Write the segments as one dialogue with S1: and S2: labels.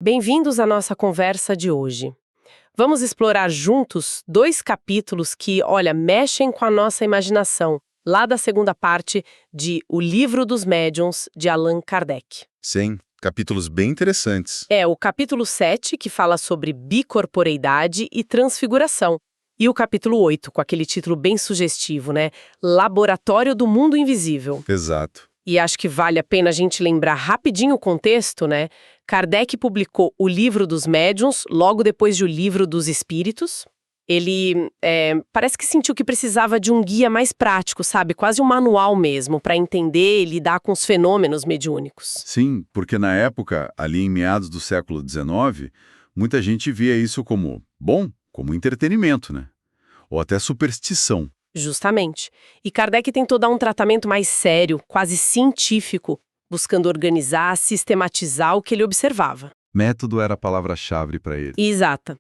S1: Bem-vindos à nossa conversa de hoje. Vamos explorar juntos dois capítulos que, olha, mexem com a nossa imaginação, lá da segunda parte de O Livro dos Médiuns, de Allan Kardec.
S2: Sim, capítulos bem interessantes.
S1: É o capítulo 7, que fala sobre bicorporeidade e transfiguração. E o capítulo 8, com aquele título bem sugestivo, né? Laboratório do Mundo Invisível.
S2: Exato.
S1: E acho que vale a pena a gente lembrar rapidinho o contexto, né? Kardec publicou o Livro dos Médiuns logo depois de O Livro dos Espíritos. Ele parece que sentiu que precisava de um guia mais prático, sabe? Quase um manual mesmo, para entender e lidar com os fenômenos mediúnicos.
S2: Sim, porque na época, ali em meados do século XIX, muita gente via isso como, bom, como entretenimento, né? Ou até superstição.
S1: Justamente. E Kardec tentou dar um tratamento mais sério, quase científico, buscando organizar, sistematizar o que ele observava.
S2: Método era a palavra-chave para ele.
S1: Exata.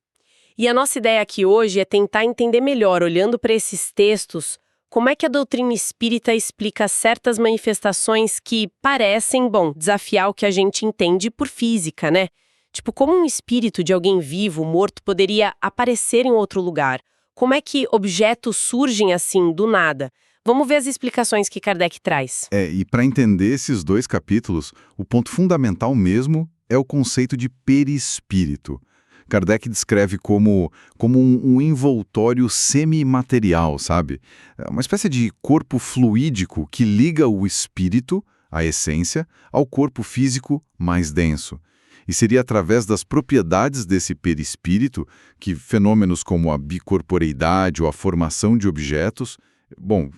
S1: E a nossa ideia aqui hoje é tentar entender melhor, olhando para esses textos, como é que a doutrina espírita explica certas manifestações que parecem, bom, desafiar o que a gente entende por física, né? Tipo, como um espírito de alguém vivo, morto, poderia aparecer em outro lugar? Como é que objetos surgem assim, do nada? Vamos ver as explicações que Kardec traz.
S3: E para entender esses dois capítulos, o ponto fundamental mesmo é o conceito de perispírito. Kardec descreve como um envoltório semimaterial, sabe? É uma espécie de corpo fluídico que liga o espírito, a essência, ao corpo físico mais denso. E seria através das propriedades desse perispírito que fenômenos como a bicorporeidade ou a formação de objetos,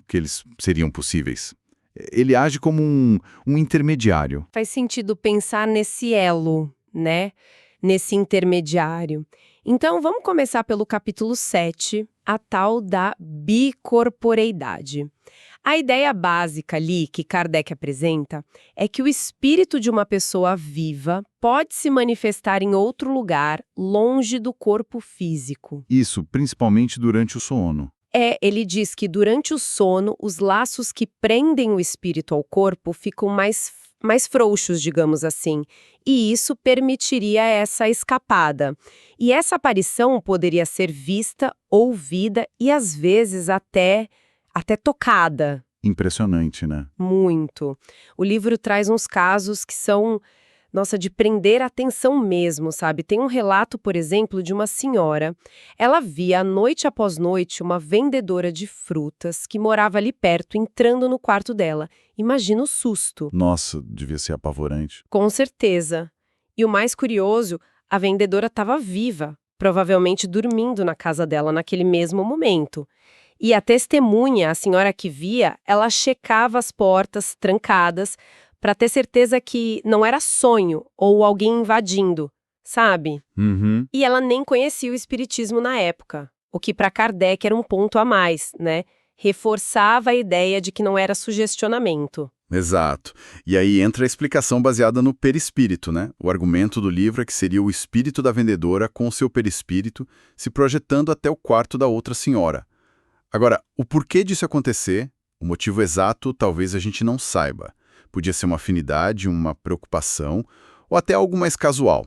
S3: que eles seriam possíveis. Ele age como um intermediário.
S1: Faz sentido pensar nesse elo, né? Nesse intermediário. Então, vamos começar pelo capítulo 7, a tal da bicorporeidade. A ideia básica ali que Kardec apresenta é que o espírito de uma pessoa viva pode se manifestar em outro lugar, longe do corpo físico.
S3: Isso, principalmente durante o sono.
S1: Ele diz que durante o sono, os laços que prendem o espírito ao corpo ficam mais frouxos, digamos assim, e isso permitiria essa escapada. E essa aparição poderia ser vista, ouvida e, às vezes, até tocada.
S3: Impressionante, né?
S1: Muito. O livro traz uns casos que são, nossa, de prender a atenção mesmo, sabe? Tem um relato, por exemplo, de uma senhora. Ela via, noite após noite, uma vendedora de frutas que morava ali perto, entrando no quarto dela. Imagina o susto.
S3: Nossa, devia ser apavorante.
S1: Com certeza. E o mais curioso, a vendedora estava viva, provavelmente dormindo na casa dela naquele mesmo momento. E a testemunha, a senhora que via, ela checava as portas trancadas para ter certeza que não era sonho ou alguém invadindo, sabe?
S3: Uhum.
S1: E ela nem conhecia o espiritismo na época, o que para Kardec era um ponto a mais, né? Reforçava a ideia de que não era sugestionamento.
S2: Exato. E aí entra a explicação baseada no perispírito, né? O argumento do livro é que seria o espírito da vendedora com o seu perispírito se projetando até o quarto da outra senhora. Agora, o porquê disso acontecer, o motivo exato, talvez a gente não saiba. Podia ser uma afinidade, uma preocupação, ou até algo mais casual.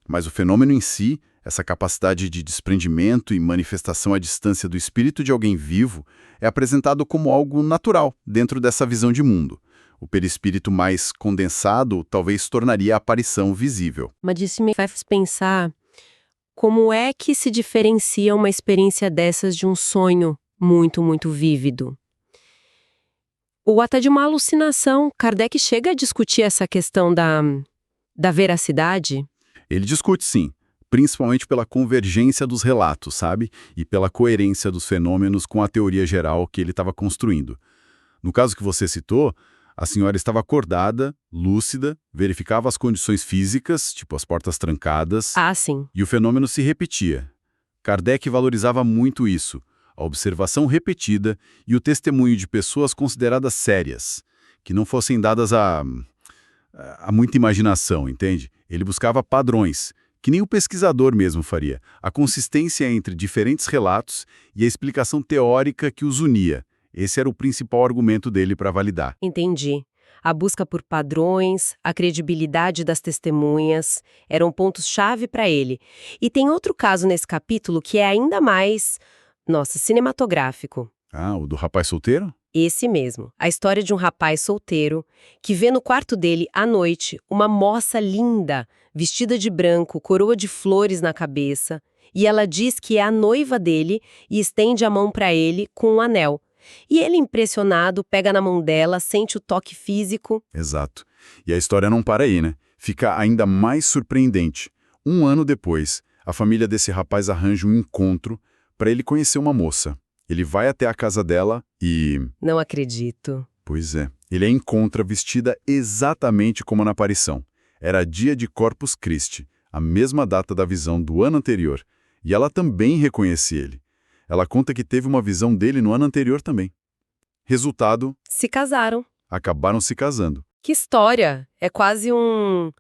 S2: Mas o fenômeno em si, essa capacidade de desprendimento e manifestação à distância do espírito de alguém vivo, é apresentado como algo natural dentro dessa visão de mundo. O perispírito mais condensado talvez tornaria a aparição visível.
S1: Mas isso me faz pensar como é que se diferencia uma experiência dessas de um sonho muito, muito vívido. Ou até de uma alucinação. Kardec chega a discutir essa questão da veracidade?
S2: Ele discute sim, principalmente pela convergência dos relatos, sabe? E pela coerência dos fenômenos com a teoria geral que ele estava construindo. No caso que você citou, a senhora estava acordada, lúcida, verificava as condições físicas, tipo as portas trancadas,
S1: Ah, sim.
S2: e o fenômeno se repetia. Kardec valorizava muito isso, a observação repetida e o testemunho de pessoas consideradas sérias, que não fossem dadas a muita imaginação, entende? Ele buscava padrões, que nem o pesquisador mesmo faria, a consistência entre diferentes relatos e a explicação teórica que os unia. Esse era o principal argumento dele para validar.
S1: Entendi. A busca por padrões, a credibilidade das testemunhas, eram pontos-chave para ele. E tem outro caso nesse capítulo que é ainda mais, nossa, cinematográfico.
S2: Ah, o do rapaz solteiro?
S1: Esse mesmo. A história de um rapaz solteiro que vê no quarto dele, à noite, uma moça linda, vestida de branco, coroa de flores na cabeça, e ela diz que é a noiva dele e estende a mão para ele com um anel. E ele, impressionado, pega na mão dela, sente o toque físico.
S2: Exato. E a história não para aí, né? Fica ainda mais surpreendente. Um ano depois, a família desse rapaz arranja um encontro para ele conhecer uma moça. Ele vai até a casa dela e...
S1: Não acredito.
S2: Pois é, ele a encontra vestida exatamente como na aparição. Era dia de Corpus Christi, a mesma data da visão do ano anterior. E ela também reconhece ele. Ela conta que teve uma visão dele no ano anterior também. Resultado,
S1: Se casaram.
S2: acabaram se casando.
S1: Que história! É quase um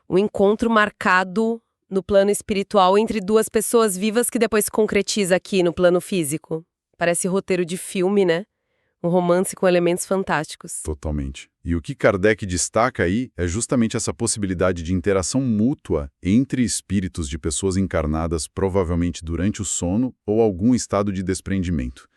S1: encontro marcado no plano espiritual entre duas pessoas vivas que depois se concretiza aqui no plano físico. Parece roteiro de filme, né? Um romance com elementos fantásticos.
S2: Totalmente. E o que Kardec destaca aí é justamente essa possibilidade de interação mútua entre espíritos de pessoas encarnadas, provavelmente durante o sono ou algum estado de desprendimento.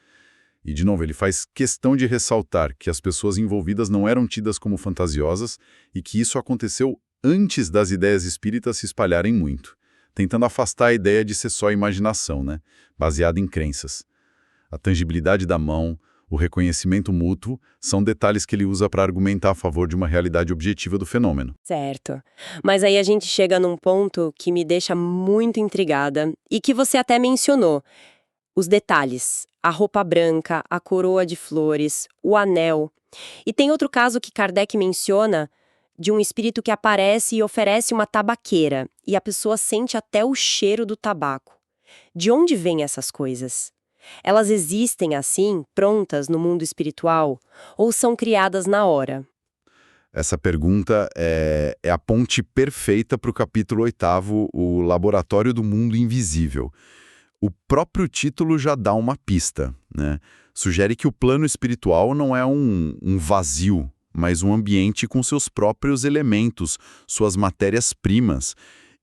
S2: E, de novo, ele faz questão de ressaltar que as pessoas envolvidas não eram tidas como fantasiosas e que isso aconteceu antes das ideias espíritas se espalharem muito, tentando afastar a ideia de ser só imaginação, né? Baseada em crenças. A tangibilidade da mão, o reconhecimento mútuo, são detalhes que ele usa para argumentar a favor de uma realidade objetiva do fenômeno.
S1: Certo. Mas aí a gente chega num ponto que me deixa muito intrigada e que você até mencionou. Os detalhes. A roupa branca, a coroa de flores, o anel. E tem outro caso que Kardec menciona de um espírito que aparece e oferece uma tabaqueira, e a pessoa sente até o cheiro do tabaco. De onde vêm essas coisas? Elas existem assim, prontas no mundo espiritual, ou são criadas na hora?
S2: Essa pergunta é a ponte perfeita para o capítulo 8º, o Laboratório do Mundo Invisível. O próprio título já dá uma pista, né? Sugere que o plano espiritual não é um vazio, mas um ambiente com seus próprios elementos, suas matérias-primas,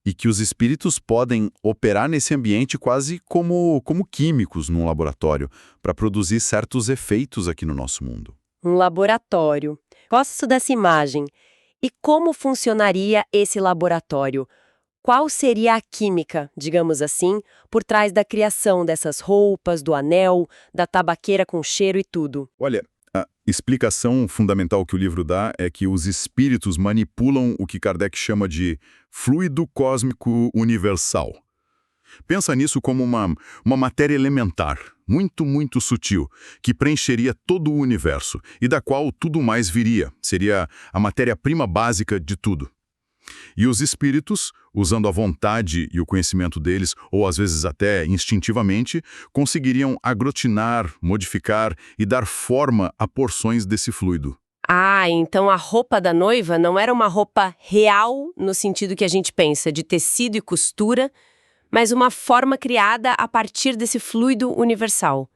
S2: e que os espíritos podem operar nesse ambiente quase como químicos num laboratório, para produzir certos efeitos aqui no nosso mundo.
S1: Um laboratório. Gosto dessa imagem. E como funcionaria esse laboratório? Qual seria a química, digamos assim, por trás da criação dessas roupas, do anel, da tabaqueira com cheiro e tudo?
S2: Olha, a explicação fundamental que o livro dá é que os espíritos manipulam o que Kardec chama de fluido cósmico universal. Pensa nisso como uma matéria elementar, muito, muito sutil, que preencheria todo o universo e da qual tudo mais viria. Seria a matéria-prima básica de tudo. E os espíritos, usando a vontade e o conhecimento deles, ou às vezes até instintivamente, conseguiriam aglutinar, modificar e dar forma a porções desse fluido.
S1: Ah, então a roupa da noiva não era uma roupa real no sentido que a gente pensa, de tecido e costura, mas uma forma criada a partir desse fluido universal,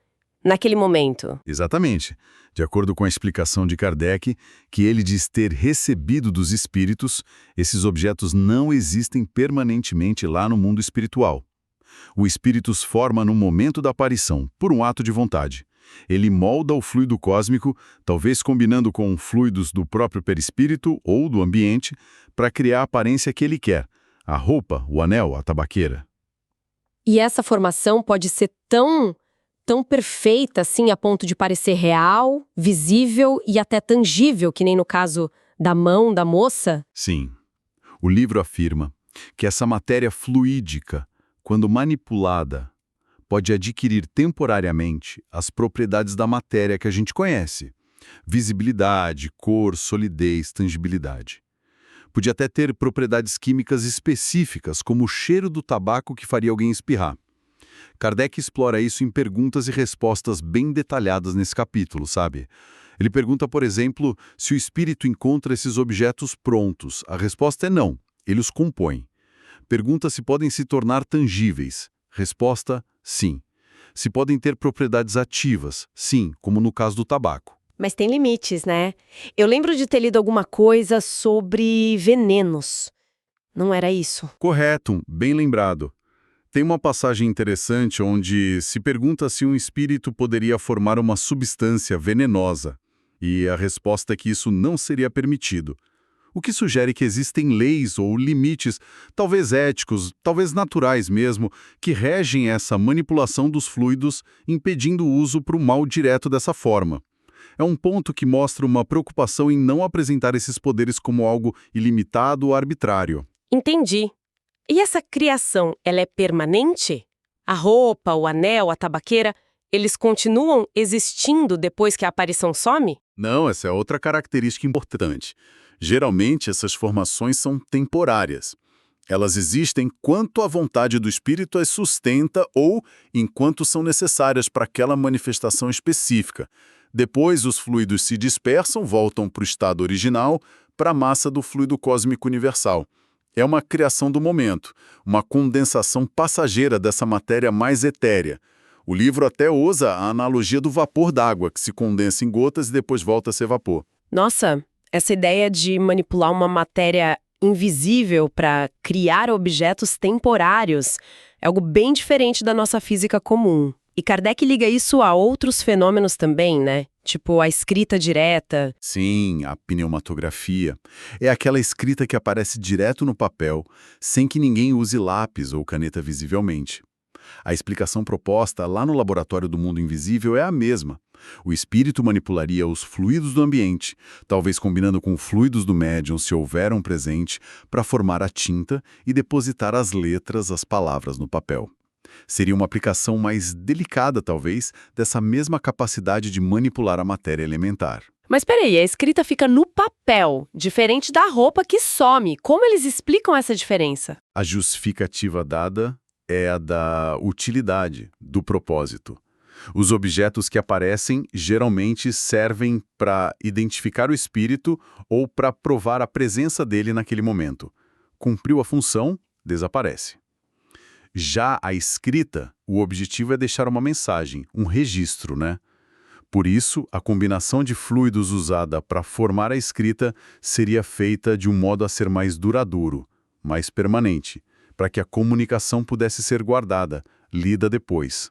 S1: naquele momento.
S2: Exatamente. De acordo com a explicação de Kardec, que ele diz ter recebido dos espíritos, esses objetos não existem permanentemente lá no mundo espiritual. O espírito os forma no momento da aparição, por um ato de vontade. Ele molda o fluido cósmico, talvez combinando com fluidos do próprio perispírito ou do ambiente, para criar a aparência que ele quer, a roupa, o anel, a tabaqueira.
S1: E essa formação pode ser tão perfeita assim a ponto de parecer real, visível e até tangível, que nem no caso da mão da moça?
S2: Sim. O livro afirma que essa matéria fluídica, quando manipulada, pode adquirir temporariamente as propriedades da matéria que a gente conhece. Visibilidade, cor, solidez, tangibilidade. Podia até ter propriedades químicas específicas, como o cheiro do tabaco que faria alguém espirrar. Kardec explora isso em perguntas e respostas bem detalhadas nesse capítulo, sabe? Ele pergunta, por exemplo, se o espírito encontra esses objetos prontos. A resposta é não, ele os compõe. Pergunta se podem se tornar tangíveis. Resposta, sim. Se podem ter propriedades ativas, sim, como no caso do tabaco.
S1: Mas tem limites, né? Eu lembro de ter lido alguma coisa sobre venenos. Não era isso?
S2: Correto, bem lembrado. Tem uma passagem interessante onde se pergunta se um espírito poderia formar uma substância venenosa, e a resposta é que isso não seria permitido. O que sugere que existem leis ou limites, talvez éticos, talvez naturais mesmo, que regem essa manipulação dos fluidos, impedindo o uso para o mal direto dessa forma. É um ponto que mostra uma preocupação em não apresentar esses poderes como algo ilimitado ou arbitrário.
S1: Entendi. E essa criação, ela é permanente? A roupa, o anel, a tabaqueira, eles continuam existindo depois que a aparição some?
S2: Não, essa é outra característica importante. Geralmente, essas formações são temporárias. Elas existem enquanto a vontade do espírito as sustenta ou enquanto são necessárias para aquela manifestação específica. Depois, os fluidos se dispersam, voltam para o estado original, para a massa do fluido cósmico universal. É uma criação do momento, uma condensação passageira dessa matéria mais etérea. O livro até usa a analogia do vapor d'água, que se condensa em gotas e depois volta a ser vapor.
S1: Nossa, essa ideia de manipular uma matéria invisível para criar objetos temporários é algo bem diferente da nossa física comum. E Kardec liga isso a outros fenômenos também, né? Tipo a escrita direta.
S2: Sim, a pneumatografia. É aquela escrita que aparece direto no papel, sem que ninguém use lápis ou caneta visivelmente. A explicação proposta lá no Laboratório do Mundo Invisível é a mesma. O espírito manipularia os fluidos do ambiente, talvez combinando com fluidos do médium se houver um presente, para formar a tinta e depositar as letras, as palavras no papel. Seria uma aplicação mais delicada, talvez, dessa mesma capacidade de manipular a matéria elementar.
S1: Mas peraí, a escrita fica no papel, diferente da roupa que some. Como eles explicam essa diferença?
S2: A justificativa dada é a da utilidade, do propósito. Os objetos que aparecem geralmente servem para identificar o espírito ou para provar a presença dele naquele momento. Cumpriu a função, desaparece. Já a escrita, o objetivo é deixar uma mensagem, um registro, né? Por isso, a combinação de fluidos usada para formar a escrita seria feita de um modo a ser mais duradouro, mais permanente, para que a comunicação pudesse ser guardada, lida depois.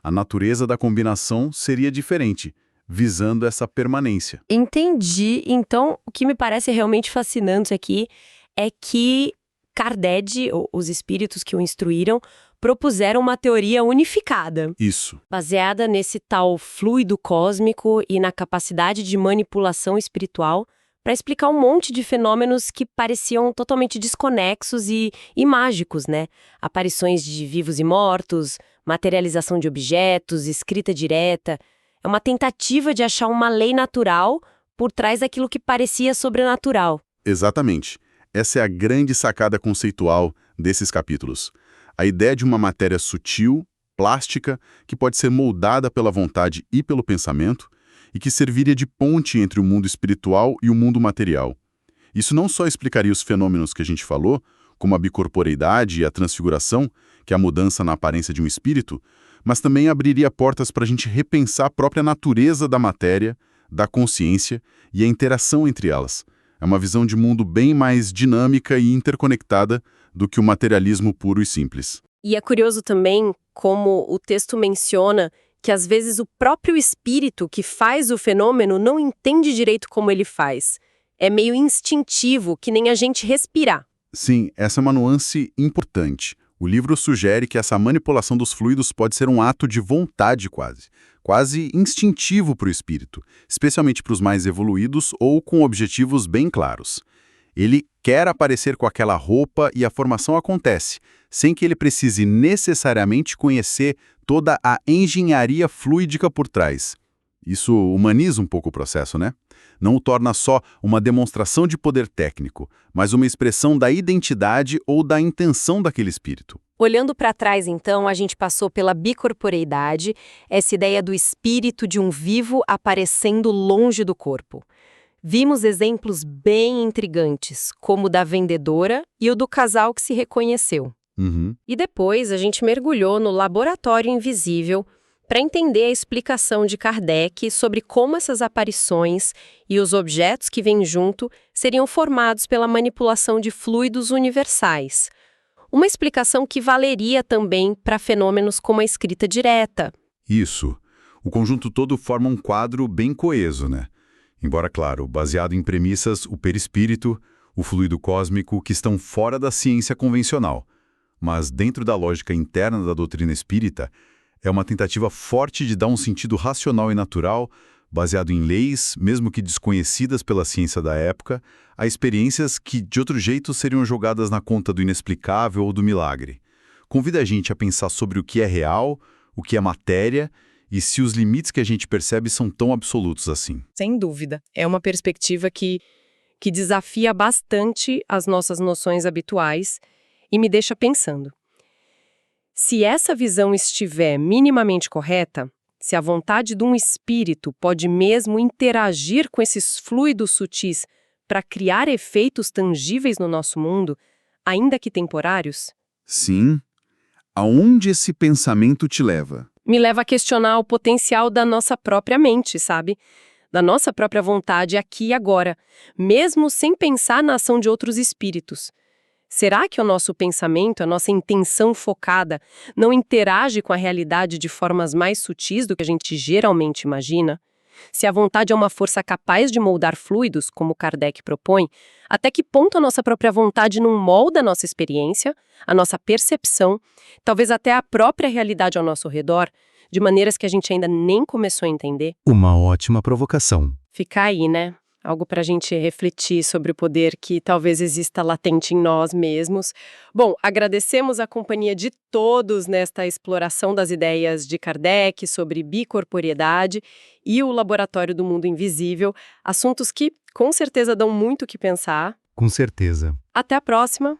S2: A natureza da combinação seria diferente, visando essa permanência.
S1: Entendi. Então, o que me parece realmente fascinante aqui é que Kardec, os espíritos que o instruíram, propuseram uma teoria unificada,
S2: Isso.
S1: baseada nesse tal fluido cósmico e na capacidade de manipulação espiritual para explicar um monte de fenômenos que pareciam totalmente desconexos e mágicos, né? Aparições de vivos e mortos, materialização de objetos, escrita direta. É uma tentativa de achar uma lei natural por trás daquilo que parecia sobrenatural.
S2: Exatamente. Essa é a grande sacada conceitual desses capítulos. A ideia de uma matéria sutil, plástica, que pode ser moldada pela vontade e pelo pensamento, e que serviria de ponte entre o mundo espiritual e o mundo material. Isso não só explicaria os fenômenos que a gente falou, como a bicorporeidade e a transfiguração, que é a mudança na aparência de um espírito, mas também abriria portas para a gente repensar a própria natureza da matéria, da consciência e a interação entre elas. É uma visão de mundo bem mais dinâmica e interconectada do que o materialismo puro e simples.
S1: E é curioso também como o texto menciona que às vezes o próprio espírito que faz o fenômeno não entende direito como ele faz. É meio instintivo, que nem a gente respirar.
S2: Sim, essa é uma nuance importante. O livro sugere que essa manipulação dos fluidos pode ser um ato de vontade quase instintivo para o espírito, especialmente para os mais evoluídos ou com objetivos bem claros. Ele quer aparecer com aquela roupa e a formação acontece, sem que ele precise necessariamente conhecer toda a engenharia fluídica por trás. Isso humaniza um pouco o processo, né? Não o torna só uma demonstração de poder técnico, mas uma expressão da identidade ou da intenção daquele espírito.
S1: Olhando para trás, então, a gente passou pela bicorporeidade, essa ideia do espírito de um vivo aparecendo longe do corpo. Vimos exemplos bem intrigantes, como o da vendedora e o do casal que se reconheceu.
S2: Uhum.
S1: E depois a gente mergulhou no laboratório invisível para entender a explicação de Kardec sobre como essas aparições e os objetos que vêm junto seriam formados pela manipulação de fluidos universais. Uma explicação que valeria também para fenômenos como a escrita direta.
S2: Isso. O conjunto todo forma um quadro bem coeso, né? Embora, claro, baseado em premissas, o perispírito, o fluido cósmico, que estão fora da ciência convencional. Mas dentro da lógica interna da doutrina espírita, é uma tentativa forte de dar um sentido racional e natural, baseado em leis, mesmo que desconhecidas pela ciência da época, a experiências que, de outro jeito, seriam jogadas na conta do inexplicável ou do milagre. Convida a gente a pensar sobre o que é real, o que é matéria, e se os limites que a gente percebe são tão absolutos assim.
S1: Sem dúvida. É uma perspectiva que desafia bastante as nossas noções habituais e me deixa pensando. Se essa visão estiver minimamente correta, se a vontade de um espírito pode mesmo interagir com esses fluidos sutis para criar efeitos tangíveis no nosso mundo, ainda que temporários,
S3: Sim. Aonde esse pensamento te leva?
S1: me leva a questionar o potencial da nossa própria mente, sabe? Da nossa própria vontade aqui e agora, mesmo sem pensar na ação de outros espíritos. Será que o nosso pensamento, a nossa intenção focada, não interage com a realidade de formas mais sutis do que a gente geralmente imagina? Se a vontade é uma força capaz de moldar fluidos, como Kardec propõe, até que ponto a nossa própria vontade não molda a nossa experiência, a nossa percepção, talvez até a própria realidade ao nosso redor, de maneiras que a gente ainda nem começou a entender?
S4: Uma ótima provocação.
S1: Fica aí, né? Algo para a gente refletir sobre o poder que talvez exista latente em nós mesmos. Bom, agradecemos a companhia de todos nesta exploração das ideias de Kardec sobre bicorporiedade e o Laboratório do Mundo Invisível, assuntos que com certeza dão muito o que pensar.
S4: Com certeza.
S1: Até a próxima!